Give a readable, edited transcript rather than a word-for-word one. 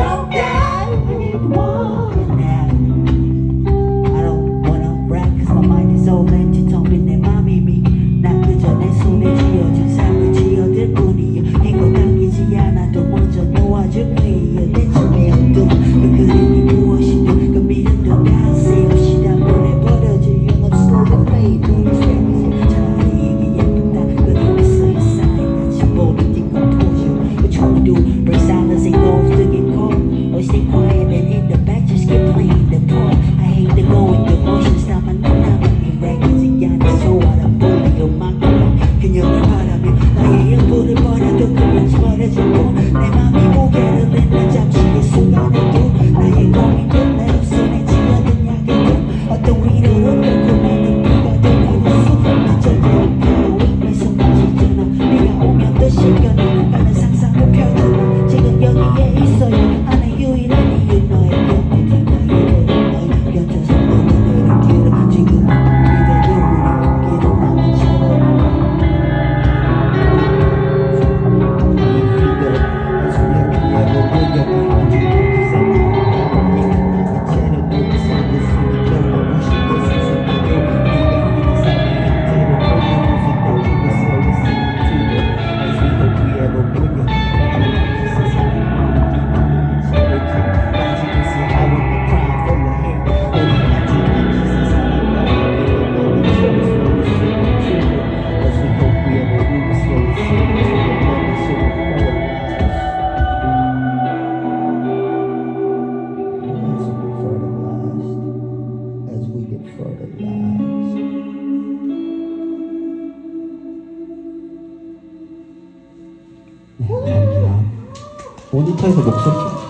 don't die anymore. I don't wanna rap cause my mind is so empty. 텅빈 내 맘이 난 그저 내 손에 쥐어진 삶을 지어들 뿐이야. 이거 당기지 않아도 먼저 놓아줄 거야. 내 춤의 어둠 그 그림이 무엇이든 그 미련도 다 세없이 다 보내버려질 영 없어. The fate 차라리 이게 예쁘다 그림에 쓰인 사인 같이 보는 decomposure. What you wanna do? Break silence and go to get caught or stay quiet and in the back just keep playing the part. I hate to go with the motions 다 맞는 나만이 랭이지 않아 좋아라 bully on my core. 그녀를 바라며 나의 일부를 버려도 그만치 버려질 뿐. 내 맘이 무게를 뱉는 잠시의 순간에도 나의 고민도 내 없음에 지어든 약에도 어떤 위로를 뚫고 나는 네가 되는 수. 네 절대로 가오이 내 손까지잖아. 네가 오면 더 신겨나 가는 상상도 펴잖아. 지금 여기에 있어야 하는 유일한 이유 너의 곁에 나의 너의 곁에서 너는 길을 지금 이대로 우리 길은 나만처럼 모니터에서 목소리